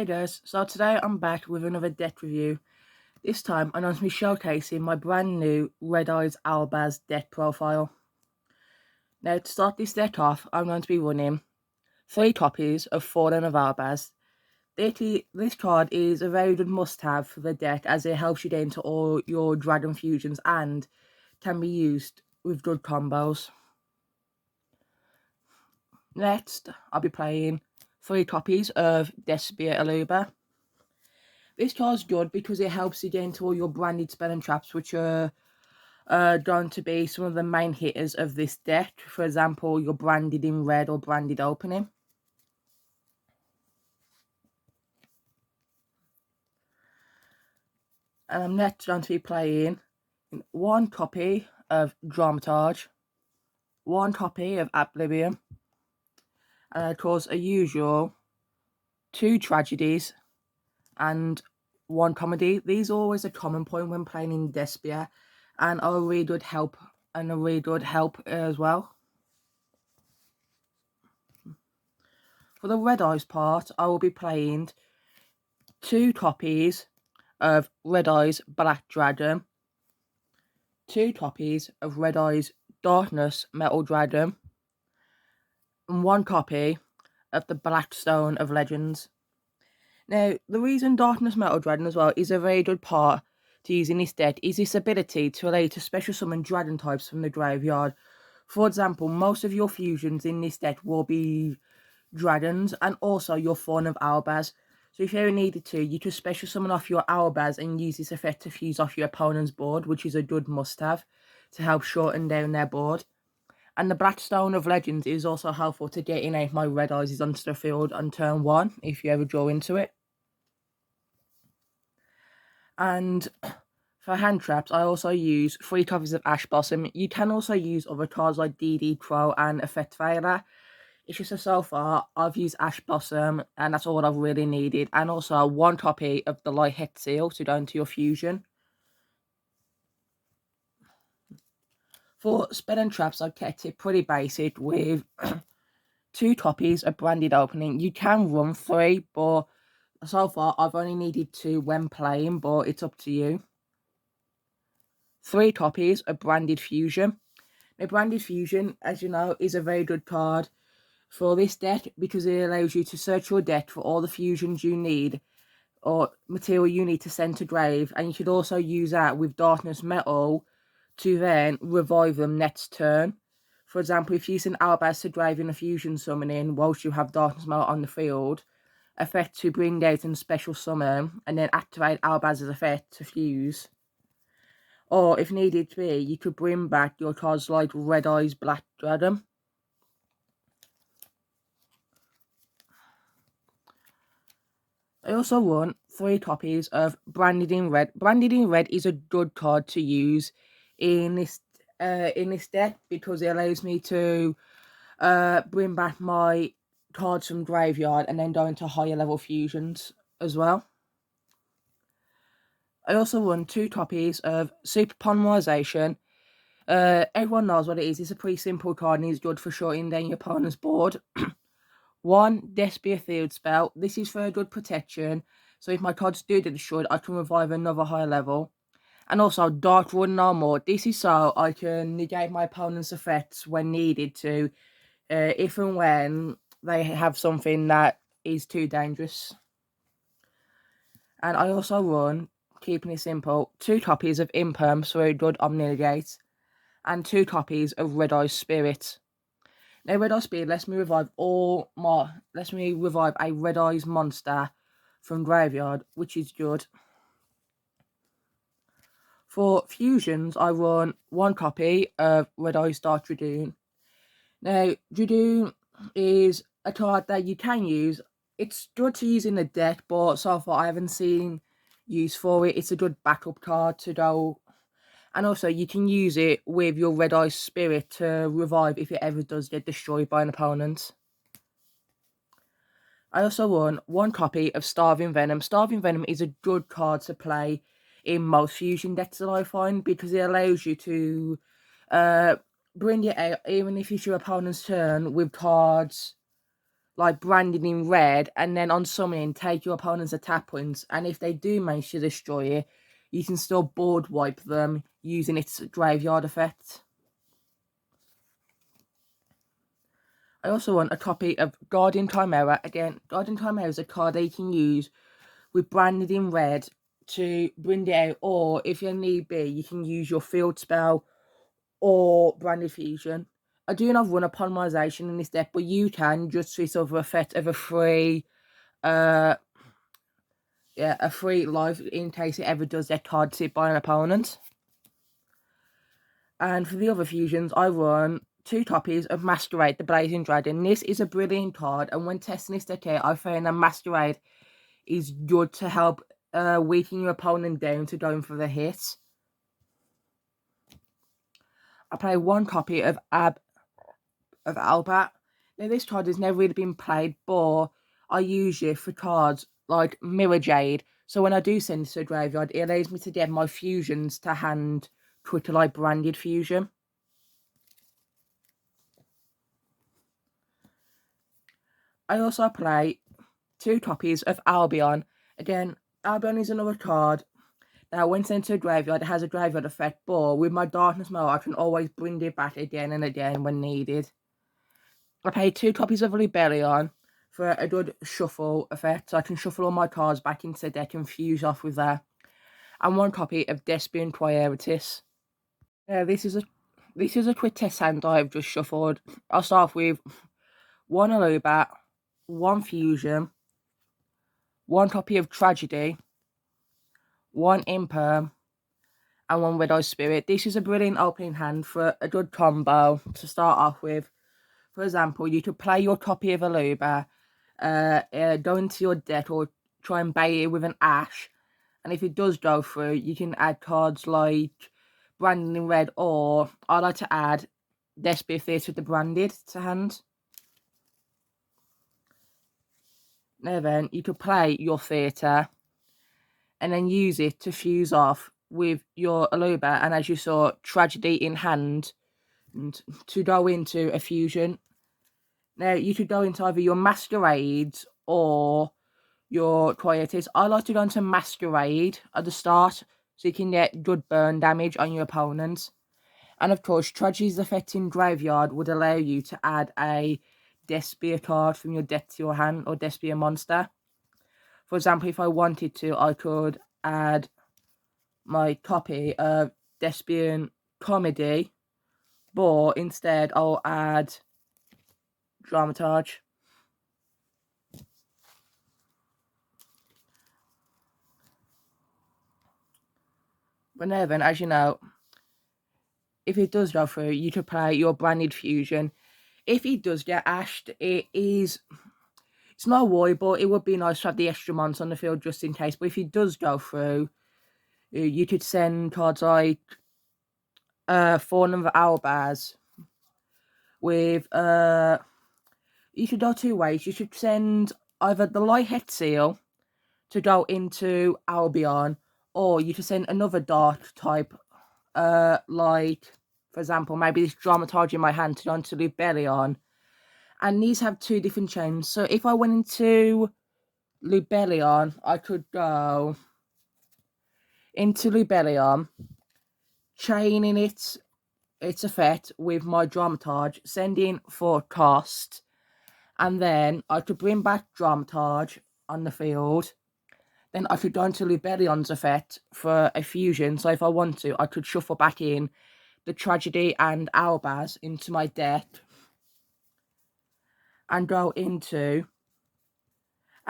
Hey guys, so today I'm back with another deck review. This time I'm going to be showcasing my brand new Red Eyes Owlbear's deck profile. Now to start this deck off, I'm going to be running 3 copies of Fallen of Owlbears. This card is a very good must-have for the deck as it helps you get into all your dragon fusions and can be used with good combos. Next, I'll be playing 3 copies of Despia Aluba. This card's good because it helps you get into all your branded spell and traps, which are going to be some of the main hitters of this deck. For example, your branded in red or branded opening. And I'm next going to be playing 1 copy of Dramatage, 1 copy of Oblivion, and of course a Yugioh, 2 tragedies, and 1 comedy. These are always a common point when playing in Despia, and are a really good help as well. For the Red Eyes part, I will be playing 2 copies of Red Eyes Black Dragon, 2 copies of Red Eyes Darkness Metal Dragon, and 1 copy of the Blackstone of Legends. Now, the reason Darkness Metal Dragon as well is a very good part to use in this deck is its ability to allow you to special summon dragon types from the graveyard. For example, most of your fusions in this deck will be dragons and also your Fawn of Owlbears. So if you ever needed to, you could special summon off your Owlbears and use this effect to fuse off your opponent's board, which is a good must-have to help shorten down their board. And the Blackstone of Legends is also helpful to get in out my Red Eyes onto the field on turn 1 if you ever draw into it. And for hand traps, I also use 3 copies of Ash Blossom. You can also use other cards like DD Crow and Effect Veiler. It's just so far, I've used Ash Blossom, and that's all I've really needed. And also 1 copy of the Light Het Seal to go into your fusion. For spell and traps, I've kept it pretty basic with 2 copies of Branded Opening. You can run 3, but so far I've only needed 2 when playing, but it's up to you. 3 copies of Branded Fusion. Now, Branded Fusion, as you know, is a very good card for this deck because it allows you to search your deck for all the fusions you need or material you need to send to grave, and you could also use that with Darkness Metal to then revive them next turn. For example, if you send Owlbears to grave in a fusion summoning whilst you have Darkness Metal on the field, effect to bring out and special summon, and then activate Owlbears' effect to fuse. Or if needed to be, you could bring back your cards like Red Eyes Black Dragon. I also run 3 copies of Branded in Red. Branded in Red is a good card to use in this deck because it allows me to bring back my cards from graveyard and then go into higher level fusions as well. I also run 2 copies of Super Polymerization. Everyone knows what it is. It's a pretty simple card and it's good for shorting down your opponent's board. 1 Despia Field Spell. This is for good protection, so if my cards do get destroyed, I can revive another higher level. And also Dark Run no more. This is so I can negate my opponent's effects when needed to, if and when they have something that is too dangerous. And I also run, keeping it simple, 2 copies of Imperm, so good Omnigate, and 2 copies of Red Eye Spirit. Now, Red Eye Spirit lets me revive a Red Eyes monster from graveyard, which is good. For fusions, I run 1 copy of Red Eyes Dark Dragoon. Now, Dragoon is a card that you can use. It's good to use in the deck, but so far I haven't seen use for it. It's a good backup card to go. And also, you can use it with your Red Eye Spirit to revive if it ever does get destroyed by an opponent. I also run 1 copy of Starving Venom. Starving Venom is a good card to play in most fusion decks that I find because it allows you to bring it out even if it's your opponent's turn with cards like branded in red, and then on summoning take your opponent's attack points, and if they do manage to destroy it, you can still board wipe them using its graveyard effect. I also want a copy of Guardian Chimera. Again, Guardian Chimera is a card that you can use with branded in red to bring it out, or if you need be, you can use your field spell or branded fusion. I do not run a polymerization in this deck, but you can just switch over effect of a free a free life in case it ever does get card hit by an opponent. And for the other fusions, I run 2 copies of Masquerade, the Blazing Dragon. This is a brilliant card, and when testing this deck out, I found that Masquerade is good to help weaken your opponent down to going for the hit. I play 1 copy of Albat. Now, this card has never really been played, but I use it for cards like Mirror Jade. So when I do send it to a graveyard, it allows me to get my fusions to hand Twitterlight branded fusion. I also play 2 copies of Albion. Again, Albion is another card that when sent to a graveyard, it has a graveyard effect, but with my Darkness Mode, I can always bring it back again and again when needed. I play 2 copies of Rebellion for a good shuffle effect, so I can shuffle all my cards back into the deck and fuse off with that. And 1 copy of Despian Prioritis. This is a quick test hand I've just shuffled. I'll start with 1 Alubat, 1 Fusion, 1 copy of Tragedy, 1 Imperm, and 1 Red Eye Spirit. This is a brilliant opening hand for a good combo to start off with. For example, you could play your copy of Alubat, go into your deck or try and bait it with an Ash, and if it does go through, you can add cards like Branded in Red, or I like to add Despia Theatre the Branded to hand. Now then, you could play your Theatre and then use it to fuse off with your Alubat, and as you saw, Tragedy in hand to go into a fusion. Now, you could go into either your Masquerades or your Coyotes. I like to go into Masquerade at the start so you can get good burn damage on your opponents. And of course, Tragedy's effect in Graveyard would allow you to add a Despia card from your deck to your hand, or Despia monster. For example, if I wanted to, I could add my copy of Despian Comedy, but instead I'll add Dramatage. But now then, as you know, if it does go through, you could play your branded fusion. If it does get ashed, it's not a worry, but it would be nice to have the extra months on the field just in case. But if it does go through, you could send cards like 4 number Owlbears with you could go 2 ways. You should send either the Lighthead Seal to go into Albion, or you could send another dark type, like, for example, maybe this Dramatage in my hand to go into Lubellion. And these have 2 different chains. So if I went into Lubellion, I could go into Lubellion, chaining its effect with my Dramatage, sending for cost, and then I could bring back Dramatage on the field. Then I could go into Lubellion's effect for a fusion. So if I want to, I could shuffle back in the Tragedy and Owlbears into my deck and go into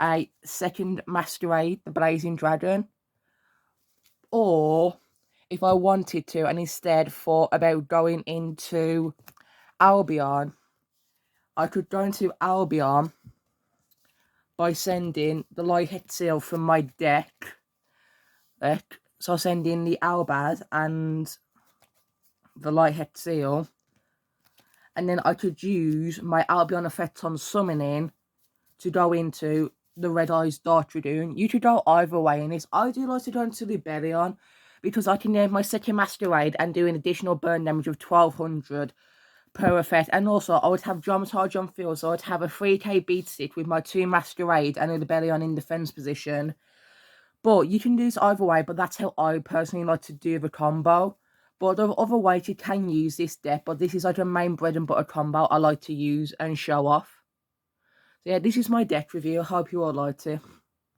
a second Masquerade, the Blazing Dragon. Or if I wanted to, and instead thought about going into Albion, I could go into Albion by sending the Lighthead Seal from my deck. So I'll send in the Owlbears and the Lighthead Seal. And then I could use my Albion effect on summoning to go into the Red Eyes Dark Dragoon. You could go either way in this. I do like to go into Lubellion because I can name my second Masquerade and do an additional burn damage of 1200 per effect. And also, I would have Dramatage on field, so I'd have a 3k beat stick with my 2 Masquerade and a Bellion in defense position. But you can do this either way, but that's how I personally like to do the combo. But there are other ways you can use this deck, but this is like a main bread and butter combo I like to use and show off. So yeah, this is my deck review. I hope you all liked it.